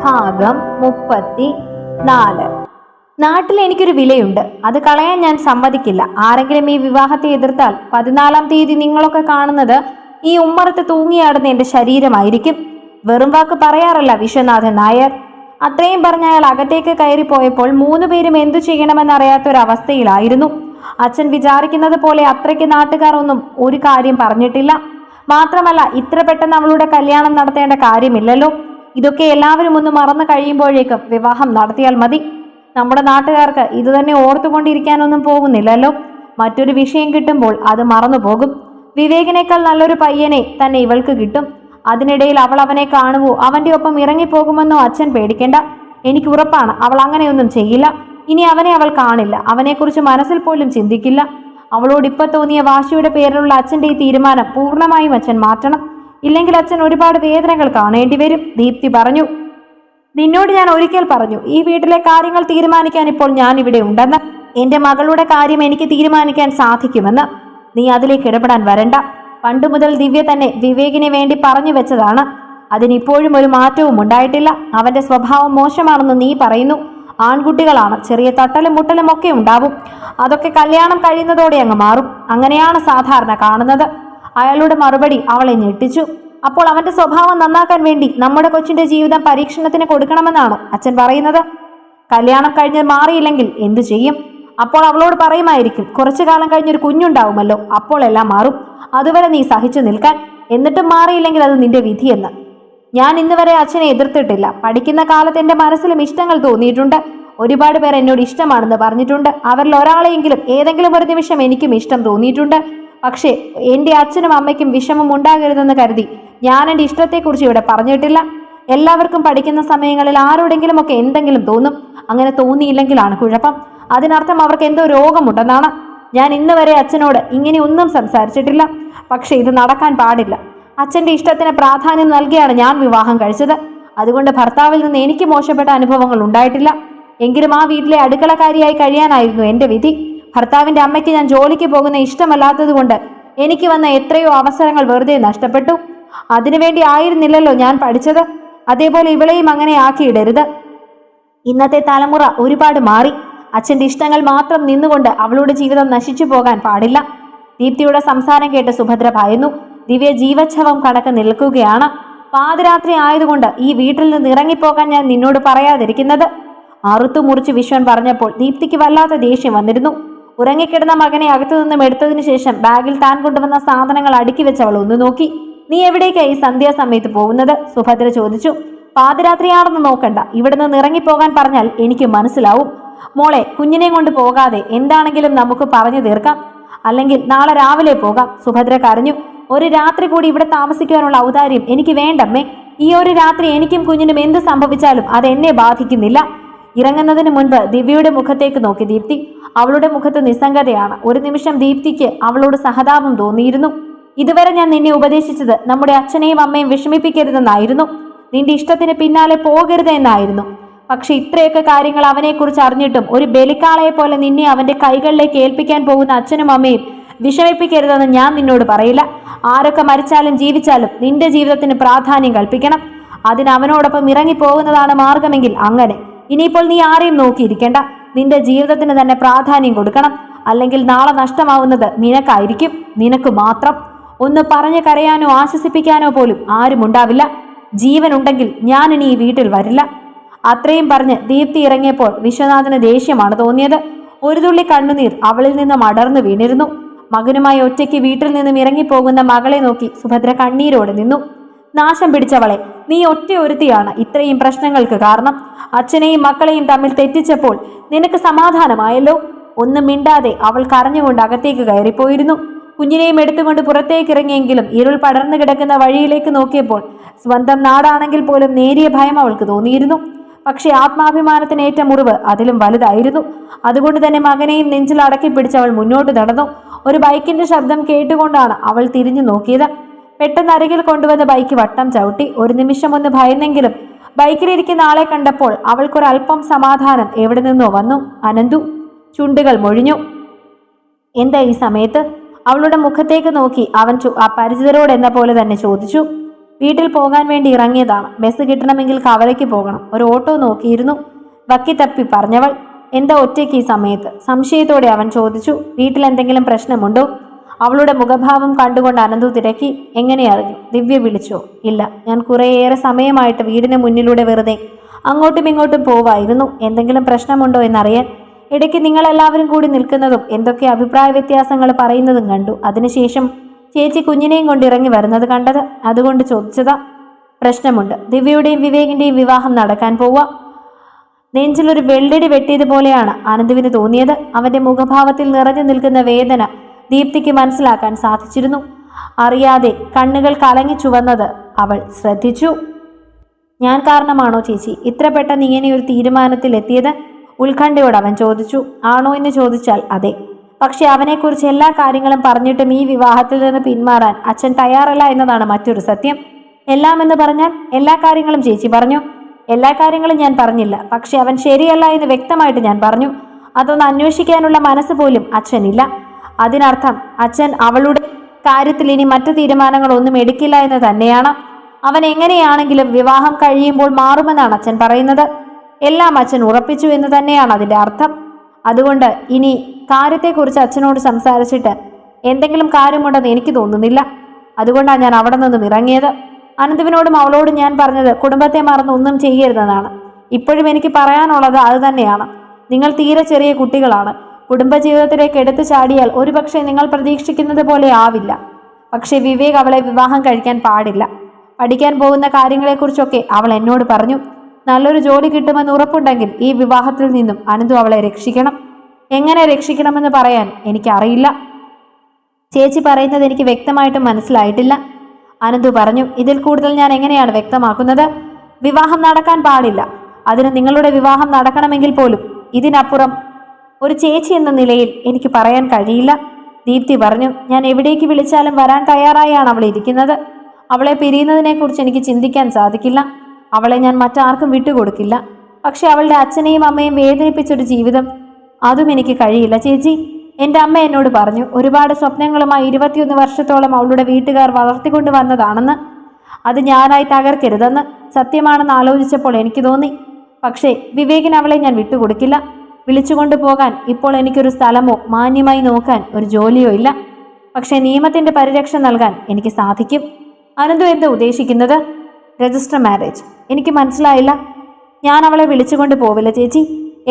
ഭാഗം 34. നാട്ടിൽ എനിക്കൊരു വിലയുണ്ട്, അത് കളയാൻ ഞാൻ സമ്മതിക്കില്ല. ആരെങ്കിലും ഈ വിവാഹത്തെ എതിർത്താൽ 14-ാം തീയതി നിങ്ങളൊക്കെ കാണുന്നത് ഈ ഉമ്മറത്ത് തൂങ്ങിയാടുന്ന എന്റെ ശരീരമായിരിക്കും. വെറും വാക്ക് പറയാറല്ല വിശ്വനാഥൻ നായർ. അത്രയും പറഞ്ഞ അയാൾ അകത്തേക്ക് കയറിപ്പോയപ്പോൾ 3 പേരും എന്തു ചെയ്യണമെന്നറിയാത്തൊരവസ്ഥയിലായിരുന്നു. അച്ഛൻ വിചാരിക്കുന്നത് പോലെ അത്രയ്ക്ക് നാട്ടുകാർ ഒന്നും ഒരു കാര്യം പറഞ്ഞിട്ടില്ല. മാത്രമല്ല, ഇത്ര പെട്ടെന്ന് അവളുടെ കല്യാണം നടത്തേണ്ട കാര്യമില്ലല്ലോ. ഇതൊക്കെ എല്ലാവരും ഒന്ന് മറന്നു കഴിയുമ്പോഴേക്കും വിവാഹം നടത്തിയാൽ മതി. നമ്മുടെ നാട്ടുകാർക്ക് ഇത് തന്നെ ഓർത്തുകൊണ്ടിരിക്കാനൊന്നും പോകുന്നില്ലല്ലോ. മറ്റൊരു വിഷയം കിട്ടുമ്പോൾ അത് മറന്നു പോകും. വിവേകിനേക്കാൾ നല്ലൊരു പയ്യനെ തന്നെ ഇവൾക്ക് കിട്ടും. അതിനിടയിൽ അവൾ അവനെ കാണുവോ, അവന്റെ ഒപ്പം ഇറങ്ങിപ്പോകുമെന്നോ അച്ഛൻ പേടിക്കേണ്ട. എനിക്ക് ഉറപ്പാണ് അവൾ അങ്ങനെയൊന്നും ചെയ്യില്ല. ഇനി അവനെ അവൾ കാണില്ല, അവനെക്കുറിച്ച് മനസ്സിൽ പോലും ചിന്തിക്കില്ല. അവളോട് ഇപ്പൊ തോന്നിയ വാശിയുടെ പേരിലുള്ള അച്ഛന്റെ ഈ തീരുമാനം പൂർണ്ണമായും അച്ഛൻ മാറ്റണം. ഇല്ലെങ്കിൽ അച്ഛൻ ഒരുപാട് വേദനകൾ കാണേണ്ടി വരും. ദീപ്തി പറഞ്ഞു. നിന്നോട് ഞാൻ ഒരിക്കൽ പറഞ്ഞു, ഈ വീട്ടിലെ കാര്യങ്ങൾ തീരുമാനിക്കാൻ ഇപ്പോൾ ഞാൻ ഇവിടെ ഉണ്ടെന്ന്. എന്റെ മകളുടെ കാര്യം എനിക്ക് തീരുമാനിക്കാൻ സാധിക്കുമെന്ന്. നീ അതിലേക്ക് ഇടപെടാൻ വരണ്ട. പണ്ടു മുതൽ ദിവ്യ തന്നെ വിവേകിനെ വേണ്ടി പറഞ്ഞു വെച്ചതാണ്. അതിനിപ്പോഴും ഒരു മാറ്റവും ഉണ്ടായിട്ടില്ല. അവന്റെ സ്വഭാവം മോശമാണെന്ന് നീ പറയുന്നു. ആൺകുട്ടികളാണ്, ചെറിയ തട്ടലും മുട്ടലും ഒക്കെ ഉണ്ടാവും. അതൊക്കെ കല്യാണം കഴിയുന്നതോടെ അങ്ങ് മാറും. അങ്ങനെയാണ് സാധാരണ കാണുന്നത്. അയാളുടെ മറുപടി അവളെ ഞെട്ടിച്ചു. അപ്പോൾ അവന്റെ സ്വഭാവം നന്നാക്കാൻ വേണ്ടി നമ്മുടെ കൊച്ചിന്റെ ജീവിതം പരീക്ഷണത്തിന് കൊടുക്കണമെന്നാണോ അച്ഛൻ പറയുന്നത്? കല്യാണം കഴിഞ്ഞ് മാറിയില്ലെങ്കിൽ എന്തു ചെയ്യും? അപ്പോൾ അവളോട് പറയുമായിരിക്കും, കുറച്ചു കാലം കഴിഞ്ഞൊരു കുഞ്ഞുണ്ടാവുമല്ലോ, അപ്പോൾ എല്ലാം മാറും. അതുവരെ നീ സഹിച്ചു നിൽക്കാൻ. എന്നിട്ടും മാറിയില്ലെങ്കിൽ അത് നിന്റെ വിധിയെന്ന്. ഞാൻ ഇന്ന് വരെ അച്ഛനെ എതിർത്തിട്ടില്ല. പഠിക്കുന്ന കാലത്ത് എന്റെ മനസ്സിലും ഇഷ്ടങ്ങൾ തോന്നിയിട്ടുണ്ട്. ഒരുപാട് പേർ എന്നോട് ഇഷ്ടമാണെന്ന് പറഞ്ഞിട്ടുണ്ട്. അവരിൽ ഒരാളെയെങ്കിലും ഏതെങ്കിലും ഒരു നിമിഷം എനിക്കും ഇഷ്ടം തോന്നിയിട്ടുണ്ട്. പക്ഷേ എൻ്റെ അച്ഛനും അമ്മയ്ക്കും വിഷമം ഉണ്ടാകരുതെന്ന് കരുതി ഞാൻ എൻ്റെ ഇഷ്ടത്തെക്കുറിച്ച് ഇവിടെ പറഞ്ഞിട്ടില്ല. എല്ലാവർക്കും പഠിക്കുന്ന സമയങ്ങളിൽ ആരോടെങ്കിലും ഒക്കെ എന്തെങ്കിലും തോന്നും. അങ്ങനെ തോന്നിയില്ലെങ്കിലാണ് കുഴപ്പം. അതിനർത്ഥം അവർക്ക് എന്തോ രോഗമുണ്ടെന്നാണ്. ഞാൻ ഇന്ന് വരെ അച്ഛനോട് ഇങ്ങനെ ഒന്നും സംസാരിച്ചിട്ടില്ല. പക്ഷെ ഇത് നടക്കാൻ പാടില്ല. അച്ഛൻ്റെ ഇഷ്ടത്തിന് പ്രാധാന്യം നൽകിയാണ് ഞാൻ വിവാഹം കഴിച്ചത്. അതുകൊണ്ട് ഭർത്താവിൽ നിന്ന് എനിക്ക് മോശപ്പെട്ട അനുഭവങ്ങൾ ഉണ്ടായിട്ടില്ല. എങ്കിലും ആ വീട്ടിലെ അടുക്കളക്കാരിയായി കഴിയാനായിരുന്നു എൻ്റെ വിധി. ഭർത്താവിൻ്റെ അമ്മയ്ക്ക് ഞാൻ ജോലിക്ക് പോകുന്ന ഇഷ്ടമല്ലാത്തത് കൊണ്ട് എനിക്ക് വന്ന എത്രയോ അവസരങ്ങൾ വെറുതെ നഷ്ടപ്പെട്ടു. അതിനുവേണ്ടി ആയിരുന്നില്ലല്ലോ ഞാൻ പഠിച്ചത്. അതേപോലെ ഇവളെയും അങ്ങനെ ആക്കിയിടരുത്. ഇന്നത്തെ തലമുറ ഒരുപാട് മാറി. അച്ഛൻ്റെ ഇഷ്ടങ്ങൾ മാത്രം നിന്നുകൊണ്ട് അവളുടെ ജീവിതം നശിച്ചു പോകാൻ പാടില്ല. ദീപ്തിയുടെ സംസാരം കേട്ട് സുഭദ്ര ഭയന്നു. ദിവ്യ ജീവച്ഛവം കണക്ക് നിൽക്കുകയാണ്. പാതിരാത്രി ആയതുകൊണ്ട് ഈ വീട്ടിൽ നിന്ന് ഇറങ്ങിപ്പോകാൻ ഞാൻ നിന്നോട് പറയാതിരിക്കുന്നത്. അറുത്തു മുറിച്ച് വിശ്വൻ പറഞ്ഞപ്പോൾ ദീപ്തിക്ക് വല്ലാത്ത ദേഷ്യം വന്നിരുന്നു. ഉറങ്ങിക്കിടന്ന മകനെ അകത്തുനിന്നും എടുത്തതിനു ശേഷം ബാഗിൽ താൻ കൊണ്ടുവന്ന സാധനങ്ങൾ അടുക്കി വെച്ചവൾ ഒന്ന് നോക്കി. നീ എവിടേക്കായി സന്ധ്യാസമയത്ത് പോകുന്നത്? സുഭദ്ര ചോദിച്ചു. പാതിരാത്രിയാണെന്ന് നോക്കണ്ട, ഇവിടെ നിന്ന് ഇറങ്ങിപ്പോകാൻ പറഞ്ഞാൽ എനിക്ക് മനസ്സിലാവും. മോളെ, കുഞ്ഞിനെ കൊണ്ട് പോകാതെ എന്താണെങ്കിലും നമുക്ക് പറഞ്ഞു തീർക്കാം. അല്ലെങ്കിൽ നാളെ രാവിലെ പോകാം. സുഭദ്ര കരഞ്ഞു. ഒരു രാത്രി കൂടി ഇവിടെ താമസിക്കാനുള്ള ഔദാര്യം എനിക്ക് വേണ്ടമ്മേ. ഈ ഒരു രാത്രി എനിക്കും കുഞ്ഞിനും എന്ത് സംഭവിച്ചാലും അത് എന്നെ ബാധിക്കുന്നില്ല. ഇറങ്ങുന്നതിന് മുൻപ് ദിവ്യയുടെ മുഖത്തേക്ക് നോക്കി ദീപ്തി. അവളുടെ മുഖത്ത് നിസ്സംഗതയാണ്. ഒരു നിമിഷം ദീപ്തിക്ക് അവളോട് സഹതാപം തോന്നിയിരുന്നു. ഇതുവരെ ഞാൻ നിന്നെ ഉപദേശിച്ചത് നമ്മുടെ അച്ഛനെയും അമ്മയും വിഷമിപ്പിക്കരുതെന്നായിരുന്നു. നിന്റെ ഇഷ്ടത്തിന് പിന്നാലെ പോകരുത് എന്നായിരുന്നു. പക്ഷെ ഇത്രയൊക്കെ കാര്യങ്ങൾ അവനെക്കുറിച്ച് അറിഞ്ഞിട്ടും ഒരു ബലിക്കാളയെ പോലെ നിന്നെ അവന്റെ കൈകളിലേക്ക് ഏൽപ്പിക്കാൻ പോകുന്ന അച്ഛനും അമ്മയും വിഷമിപ്പിക്കരുതെന്ന് ഞാൻ നിന്നോട് പറയില്ല. ആരൊക്കെ മരിച്ചാലും ജീവിച്ചാലും നിന്റെ ജീവിതത്തിന് പ്രാധാന്യം കൽപ്പിക്കണം. അതിന് അവനോടൊപ്പം ഇറങ്ങിപ്പോകുന്നതാണ് മാർഗമെങ്കിൽ അങ്ങനെ. ഇനിയിപ്പോൾ നീ ആരെയും നോക്കിയിരിക്കേണ്ട. നിന്റെ ജീവിതത്തിന് തന്നെ പ്രാധാന്യം കൊടുക്കണം. അല്ലെങ്കിൽ നാളെ നഷ്ടമാവുന്നത് നിനക്കായിരിക്കും, നിനക്ക് മാത്രം. ഒന്ന് പറഞ്ഞു കരയാനോ ആശ്വസിപ്പിക്കാനോ പോലും ആരും ഉണ്ടാവില്ല. ജീവനുണ്ടെങ്കിൽ ഞാൻ ഇനി ഈ വീട്ടിൽ വരില്ല. അത്രയും പറഞ്ഞ് ദീപ്തി ഇറങ്ങിയപ്പോൾ വിശ്വനാഥന് ദേഷ്യമാണ് തോന്നിയത്. ഒരു തുള്ളി കണ്ണുനീർ അവളിൽ നിന്നും അടർന്നു വീണിരുന്നു. മകനുമായി ഒറ്റയ്ക്ക് വീട്ടിൽ നിന്നും ഇറങ്ങിപ്പോകുന്ന മകളെ നോക്കി സുഭദ്ര കണ്ണീരോടെ നിന്നു. നാശം പിടിച്ചവളെ, നീ ഒറ്റ ഒരുത്തിയാണ് ഇത്രയും പ്രശ്നങ്ങൾക്ക് കാരണം. അച്ഛനെയും മക്കളെയും തമ്മിൽ തെറ്റിച്ചപ്പോൾ നിനക്ക് സമാധാനമായല്ലോ. ഒന്നും മിണ്ടാതെ അവൾ കരഞ്ഞുകൊണ്ട് അകത്തേക്ക് കയറിപ്പോയിരുന്നു. കുഞ്ഞിനെയും എടുത്തുകൊണ്ട് പുറത്തേക്ക് ഇറങ്ങിയെങ്കിലും ഇരുൾ പടർന്നു കിടക്കുന്ന വഴിയിലേക്ക് നോക്കിയപ്പോൾ സ്വന്തം നാടാണെങ്കിൽ പോലും നേരിയ ഭയം അവൾക്ക് തോന്നിയിരുന്നു. പക്ഷെ ആത്മാഭിമാനത്തിനേറ്റ മുറിവ് അതിലും വലുതായിരുന്നു. അതുകൊണ്ട് തന്നെ മകനെയും നെഞ്ചിൽ അടക്കി പിടിച്ചവൾ മുന്നോട്ട് നടന്നു. ഒരു ബൈക്കിന്റെ ശബ്ദം കേട്ടുകൊണ്ടാണ് അവൾ തിരിഞ്ഞു നോക്കിയത്. പെട്ടെന്ന് അരികിൽ കൊണ്ടുവന്ന് ബൈക്ക് വട്ടം ചവിട്ടി. ഒരു നിമിഷം ഒന്ന് ഭയന്നെങ്കിലും ബൈക്കിലിരിക്കുന്ന ആളെ കണ്ടപ്പോൾ അവൾക്കൊരല്പം സമാധാനം എവിടെ നിന്നോ വന്നു. അനന്തു. ചുണ്ടുകൾ മൊഴിഞ്ഞു. എന്താ ഈ സമയത്ത്? അവളുടെ മുഖത്തേക്ക് നോക്കി അവൻ അപരിചിതരോട് എന്ന പോലെ തന്നെ ചോദിച്ചു. വീട്ടിൽ പോകാൻ വേണ്ടി ഇറങ്ങിയതാണ്. ബസ് കിട്ടണമെങ്കിൽ കവലയ്ക്ക് പോകണം. ഒരു ഓട്ടോ നോക്കിയിരുന്നു. വക്കി തപ്പി പറഞ്ഞവൾ. എന്താ ഒറ്റയ്ക്ക് ഈ സമയത്ത്? സംശയത്തോടെ അവൻ ചോദിച്ചു. വീട്ടിൽ എന്തെങ്കിലും പ്രശ്നമുണ്ടോ? അവളുടെ മുഖഭാവം കണ്ടുകൊണ്ട് അനന്തു തിരക്കി. എങ്ങനെ അറിഞ്ഞു? ദിവ്യ വിളിച്ചോ? ഇല്ല, ഞാൻ കുറേയേറെ സമയമായിട്ട് വീടിന് മുന്നിലൂടെ വെറുതെ അങ്ങോട്ടും ഇങ്ങോട്ടും പോവായിരുന്നു. എന്തെങ്കിലും പ്രശ്നമുണ്ടോ എന്നറിയാൻ. ഇടയ്ക്ക് നിങ്ങളെല്ലാവരും കൂടി നിൽക്കുന്നതും എന്തൊക്കെ അഭിപ്രായ വ്യത്യാസങ്ങൾ പറയുന്നതും കണ്ടു. അതിനുശേഷം ചേച്ചി കുഞ്ഞിനെയും കൊണ്ട് ഇറങ്ങി വരുന്നത് കണ്ടത്. അതുകൊണ്ട് ചോദിച്ചതാ. പ്രശ്നമുണ്ട്. ദിവ്യയുടെയും വിവേകിന്റെയും വിവാഹം നടക്കാൻ പോവുക. നെഞ്ചിലൊരു വെള്ളടി വെട്ടിയതുപോലെയാണ് അനന്തുവിന് തോന്നിയത്. അവന്റെ മുഖഭാവത്തിൽ നിറഞ്ഞു നിൽക്കുന്ന വേദന ദീപ്തിക്ക് മനസ്സിലാക്കാൻ സാധിച്ചിരുന്നു. അറിയാതെ കണ്ണുകൾ കലങ്ങി ചുവന്നത് അവൾ ശ്രദ്ധിച്ചു. ഞാൻ കാരണമാണോ ചേച്ചി ഇത്ര പെട്ടെന്ന് ഇങ്ങനെ ഒരു തീരുമാനത്തിൽ എത്തിയത്? ഉത്കണ്ഠയോട് അവൻ ചോദിച്ചു. ആണോ എന്ന് ചോദിച്ചാൽ അതെ. പക്ഷെ അവനെക്കുറിച്ച് എല്ലാ കാര്യങ്ങളും പറഞ്ഞിട്ടും ഈ വിവാഹത്തിൽ നിന്ന് പിന്മാറാൻ അച്ഛൻ തയ്യാറല്ല എന്നതാണ് മറ്റൊരു സത്യം. എല്ലാം എന്ന് പറഞ്ഞാൽ എല്ലാ കാര്യങ്ങളും ചേച്ചി പറഞ്ഞു. എല്ലാ കാര്യങ്ങളും ഞാൻ പറഞ്ഞില്ല. പക്ഷെ അവൻ ശരിയല്ല എന്ന് വ്യക്തമായിട്ട് ഞാൻ പറഞ്ഞു. അതൊന്ന് അന്വേഷിക്കാനുള്ള മനസ്സ് പോലും അച്ഛനില്ല. അതിനർത്ഥം അച്ഛൻ അവളുടെ കാര്യത്തിൽ ഇനി മറ്റു തീരുമാനങ്ങളൊന്നും എടുക്കില്ല എന്ന് തന്നെയാണ്. അവൻ എങ്ങനെയാണെങ്കിലും വിവാഹം കഴിയുമ്പോൾ മാറുമെന്നാണ് അച്ഛൻ പറയുന്നത്. എല്ലാം അച്ഛൻ ഉറപ്പിച്ചു എന്ന് തന്നെയാണ് അതിൻ്റെ അർത്ഥം. അതുകൊണ്ട് ഇനി കാര്യത്തെക്കുറിച്ച് അച്ഛനോട് സംസാരിച്ചിട്ട് എന്തെങ്കിലും കാര്യമുണ്ടെന്ന് എനിക്ക് തോന്നുന്നില്ല. അതുകൊണ്ടാണ് ഞാൻ അവിടെ നിന്നും ഇറങ്ങിയത്. അനന്തുവിനോടും അവളോടും ഞാൻ പറഞ്ഞത് കുടുംബത്തെ മറന്ന് ഒന്നും ചെയ്യരുതെന്നാണ്. ഇപ്പോഴും എനിക്ക് പറയാനുള്ളത് അത് തന്നെയാണ്. നിങ്ങൾ തീരെ ചെറിയ കുട്ടികളാണ്. കുടുംബജീവിതത്തിലേക്ക് എടുത്തു ചാടിയാൽ ഒരുപക്ഷെ നിങ്ങൾ പ്രതീക്ഷിക്കുന്നത് പോലെ ആവില്ല. പക്ഷെ വിവേക് അവളെ വിവാഹം കഴിക്കാൻ പാടില്ല. പഠിക്കാൻ പോകുന്ന കാര്യങ്ങളെക്കുറിച്ചൊക്കെ അവൾ എന്നോട് പറഞ്ഞു. നല്ലൊരു ജോലി കിട്ടുമെന്ന് ഉറപ്പുണ്ടെങ്കിൽ ഈ വിവാഹത്തിൽ നിന്നും അനന്തു അവളെ രക്ഷിക്കണം. എങ്ങനെ രക്ഷിക്കണമെന്ന് പറയാൻ എനിക്കറിയില്ല. ചേച്ചി പറയുന്നത് എനിക്ക് വ്യക്തമായിട്ടും മനസ്സിലായിട്ടില്ല. അനന്തു പറഞ്ഞു. ഇതിൽ കൂടുതൽ ഞാൻ എങ്ങനെയാണ് വ്യക്തമാക്കുന്നത്? വിവാഹം നടക്കാൻ പാടില്ല. അതിന് നിങ്ങളുടെ വിവാഹം നടക്കണമെങ്കിൽ പോലും ഇതിനപ്പുറം ഒരു ചേച്ചി എന്ന നിലയിൽ എനിക്ക് പറയാൻ കഴിയില്ല. ദീപ്തി പറഞ്ഞു. ഞാൻ എവിടേക്ക് വിളിച്ചാലും വരാൻ തയ്യാറായാണ് അവൾ ഇരിക്കുന്നത്. അവളെ പിരിയുന്നതിനെക്കുറിച്ച് എനിക്ക് ചിന്തിക്കാൻ സാധിക്കില്ല. അവളെ ഞാൻ മറ്റാർക്കും വിട്ടുകൊടുക്കില്ല. പക്ഷെ അവളുടെ അച്ഛനെയും അമ്മയും വേദനിപ്പിച്ചൊരു ജീവിതം, അതും എനിക്ക് കഴിയില്ല ചേച്ചി. എൻ്റെ അമ്മ എന്നോട് പറഞ്ഞു ഒരുപാട് സ്വപ്നങ്ങളുമായി 21 വർഷത്തോളം അവളുടെ വീട്ടുകാർ വളർത്തിക്കൊണ്ട് വന്നതാണെന്ന്. അത് ഞാനായി തകർക്കരുതെന്ന്. സത്യമാണെന്ന് ആലോചിച്ചപ്പോൾ എനിക്ക് തോന്നി. പക്ഷേ വിവേകിന് അവളെ ഞാൻ വിട്ടുകൊടുക്കില്ല. വിളിച്ചുകൊണ്ടു പോകാൻ ഇപ്പോൾ എനിക്കൊരു സ്ഥലമോ മാന്യമായി നോക്കാൻ ഒരു ജോലിയോ ഇല്ല. പക്ഷേ നിയമത്തിൻ്റെ പരിരക്ഷ നൽകാൻ എനിക്ക് സാധിക്കും. അനന്തു എന്താ ഉദ്ദേശിക്കുന്നത്? Register marriage. എനിക്ക് മനസ്സിലായില്ല. ഞാൻ അവളെ വിളിച്ചുകൊണ്ട് പോവില്ല ചേച്ചി,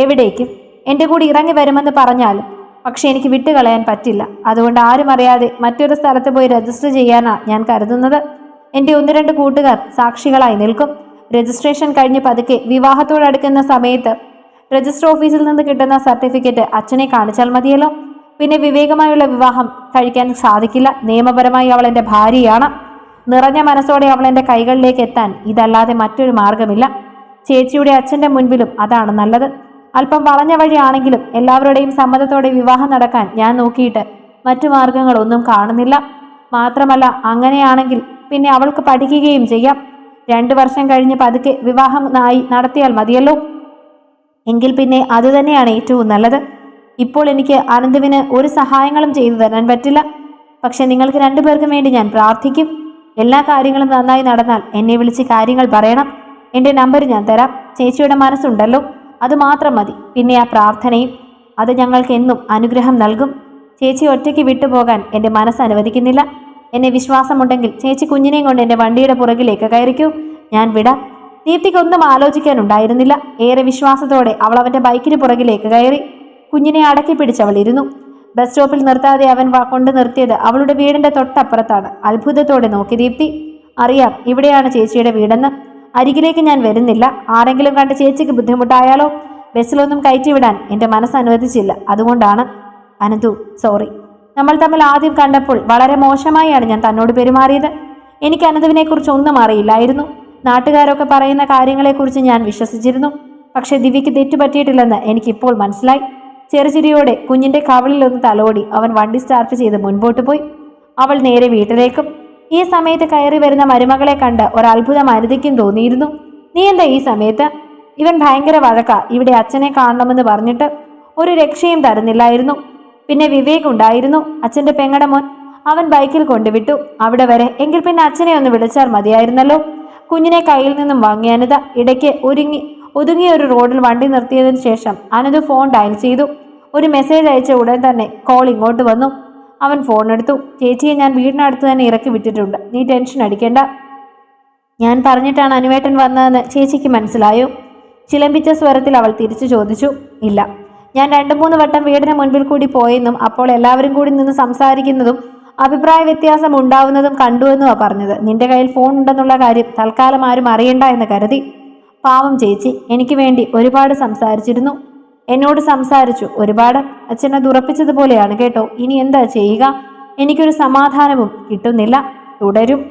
എവിടേക്കും. എൻ്റെ കൂടി ഇറങ്ങി വരുമെന്ന് പറഞ്ഞാലും. പക്ഷെ എനിക്ക് വിട്ടുകളയാൻ പറ്റില്ല. അതുകൊണ്ട് ആരും അറിയാതെ മറ്റൊരു സ്ഥലത്ത് പോയി രജിസ്റ്റർ ചെയ്യാനാണ് ഞാൻ കരുതുന്നത്. എൻ്റെ 1-2 കൂട്ടുകാർ സാക്ഷികളായി നിൽക്കും. രജിസ്ട്രേഷൻ കഴിഞ്ഞ് പതുക്കെ വിവാഹത്തോടടുക്കുന്ന സമയത്ത് രജിസ്റ്റർ ഓഫീസിൽ നിന്ന് കിട്ടുന്ന സർട്ടിഫിക്കറ്റ് അച്ഛനെ കാണിച്ചാൽ മതിയല്ലോ. പിന്നെ വിവേകമായുള്ള വിവാഹം കഴിക്കാൻ സാധിക്കില്ല. നിയമപരമായി അവൾ എൻ്റെ ഭാര്യയാണ്. നിറഞ്ഞ മനസ്സോടെ അവൾ എൻ്റെ കൈകളിലേക്ക് എത്താൻ ഇതല്ലാതെ മറ്റൊരു മാർഗമില്ല. ചേച്ചിയുടെ അച്ഛൻ്റെ മുൻപിലും അതാണ് നല്ലത്. അല്പം വളഞ്ഞ വഴിയാണെങ്കിലും എല്ലാവരുടെയും സമ്മതത്തോടെ വിവാഹം നടക്കാൻ ഞാൻ നോക്കിയിട്ട് മറ്റു മാർഗങ്ങളൊന്നും കാണുന്നില്ല. മാത്രമല്ല അങ്ങനെയാണെങ്കിൽ പിന്നെ അവൾക്ക് പഠിക്കുകയും ചെയ്യാം. 2 വർഷം കഴിഞ്ഞ് പതുക്കെ വിവാഹം നടത്തിയാൽ മതിയല്ലോ. എങ്കിൽ പിന്നെ അതുതന്നെയാണ് ഏറ്റവും നല്ലത്. ഇപ്പോൾ എനിക്ക് അനന്തുവിന് ഒരു സഹായങ്ങളും ചെയ്തു തരാൻ പറ്റില്ല. പക്ഷെ നിങ്ങൾക്ക് 2 പേർക്കും വേണ്ടി ഞാൻ പ്രാർത്ഥിക്കും. എല്ലാ കാര്യങ്ങളും നന്നായി നടന്നാൽ എന്നെ വിളിച്ച് കാര്യങ്ങൾ പറയണം. എൻ്റെ നമ്പർ ഞാൻ തരാം. ചേച്ചിയുടെ മനസ്സുണ്ടല്ലോ, അതുമാത്രം മതി. പിന്നെ ആ പ്രാർത്ഥനയും, അത് ഞങ്ങൾക്ക് എന്നും അനുഗ്രഹം നൽകും. ചേച്ചി ഒറ്റയ്ക്ക് വിട്ടുപോകാൻ എൻ്റെ മനസ്സ് അനുവദിക്കുന്നില്ല. എന്നെ വിശ്വാസമുണ്ടെങ്കിൽ ചേച്ചി കുഞ്ഞിനെയും കൊണ്ട് എൻ്റെ വണ്ടിയുടെ പുറകിലേക്ക് കയറിക്കൂ. ഞാൻ വിടാം. ദീപ്തിക്കൊന്നും ആലോചിക്കാനുണ്ടായിരുന്നില്ല. ഏറെ വിശ്വാസത്തോടെ അവൾ അവൻ്റെ ബൈക്കിന് പുറകിലേക്ക് കയറി. കുഞ്ഞിനെ അടക്കി പിടിച്ചവൾ ഇരുന്നു. ബസ് സ്റ്റോപ്പിൽ നിർത്താതെ അവൻ കൊണ്ട് നിർത്തിയത് അവളുടെ വീടിൻ്റെ തൊട്ടപ്പുറത്താണ്. അത്ഭുതത്തോടെ നോക്കി ദീപ്തി. അറിയാം ഇവിടെയാണ് ചേച്ചിയുടെ വീടെന്ന്. അരികിലേക്ക് ഞാൻ വരുന്നില്ല. ആരെങ്കിലും കണ്ട് ചേച്ചിക്ക് ബുദ്ധിമുട്ടായാലോ? ബസ്സിലൊന്നും കയറ്റിവിടാൻ എൻ്റെ മനസ്സ് അനുവദിച്ചില്ല. അതുകൊണ്ടാണ്. അനന്തു, സോറി. നമ്മൾ തമ്മിൽ ആദ്യം കണ്ടപ്പോൾ വളരെ മോശമായാണ് ഞാൻ തന്നോട് പെരുമാറിയത്. എനിക്ക് അനന്തുവിനെക്കുറിച്ച് ഒന്നും അറിയില്ലായിരുന്നു. നാട്ടുകാരൊക്കെ പറയുന്ന കാര്യങ്ങളെക്കുറിച്ച് ഞാൻ വിശ്വസിച്ചിരുന്നു. പക്ഷെ ദിവ്യയ്ക്ക് തെറ്റുപറ്റിയിട്ടില്ലെന്ന് എനിക്കിപ്പോൾ മനസ്സിലായി. ചെറുചിരിയോടെ കുഞ്ഞിൻ്റെ കവിളിലൊന്ന് തലോടി അവൻ വണ്ടി സ്റ്റാർട്ട് ചെയ്ത് മുൻപോട്ട് പോയി. അവൾ നേരെ വീട്ടിലേക്കും. ഈ സമയത്ത് കയറി വരുന്ന മരുമകളെ കണ്ട് ഒരത്ഭുതം അരുതിക്കും തോന്നിയിരുന്നു. നീ എന്താ ഈ സമയത്ത്? ഇവൻ ഭയങ്കര വഴക്കാ. ഇവിടെ അച്ഛനെ കാണണമെന്ന് പറഞ്ഞിട്ട് ഒരു രക്ഷയും തരുന്നില്ലായിരുന്നു. പിന്നെ വിവേക് ഉണ്ടായിരുന്നു, അച്ഛൻ്റെ പെങ്ങടെ മോൻ. അവൻ ബൈക്കിൽ കൊണ്ടുവിട്ടു. അവിടെ വരെ. എങ്കിൽ പിന്നെ അച്ഛനെ ഒന്ന് വിളിച്ചാൽ മതിയായിരുന്നല്ലോ. കുഞ്ഞിനെ കയ്യിൽ നിന്നും വാങ്ങി അനിത. ഇടയ്ക്ക് ഒതുങ്ങിയ ഒരു റോഡിൽ വണ്ടി നിർത്തിയതിനു ശേഷം അനിത ഫോൺ ഡയൽ ചെയ്തു. ഒരു മെസ്സേജ് അയച്ച ഉടൻ തന്നെ കോൾ ഇങ്ങോട്ട് വന്നു. അവൻ ഫോൺ എടുത്തു. ചേച്ചിയെ ഞാൻ വീടിനടുത്ത് തന്നെ ഇറക്കി വിട്ടിട്ടുണ്ട്. നീ ടെൻഷൻ അടിക്കേണ്ട. ഞാൻ പറഞ്ഞിട്ടാണ് അനുവേട്ടൻ വന്നതെന്ന് ചേച്ചിക്ക് മനസ്സിലായോ? ചിലമ്പിച്ച സ്വരത്തിൽ അവൾ തിരിച്ചു ചോദിച്ചു. ഇല്ല, ഞാൻ 2-3 വട്ടം വീടിന് മുൻപിൽ കൂടി പോയെന്നും അപ്പോൾ എല്ലാവരും കൂടി നിന്ന് സംസാരിക്കുന്നതും അഭിപ്രായ വ്യത്യാസം ഉണ്ടാവുന്നതും കണ്ടുവെന്നുമാണ് പറഞ്ഞത്. നിന്റെ കയ്യിൽ ഫോൺ ഉണ്ടെന്നുള്ള കാര്യം തൽക്കാലം ആരും അറിയണ്ട എന്ന് കരുതി. പാവം ചേച്ചി എനിക്ക് വേണ്ടി ഒരുപാട് സംസാരിച്ചിരുന്നു. എന്നോട് സംസാരിച്ചു ഒരുപാട്. അച്ഛനത് ഉറപ്പിച്ചതുപോലെയാണ് കേട്ടോ. ഇനി എന്താ ചെയ്യുക? എനിക്കൊരു സമാധാനവും കിട്ടുന്നില്ല. തുടരും.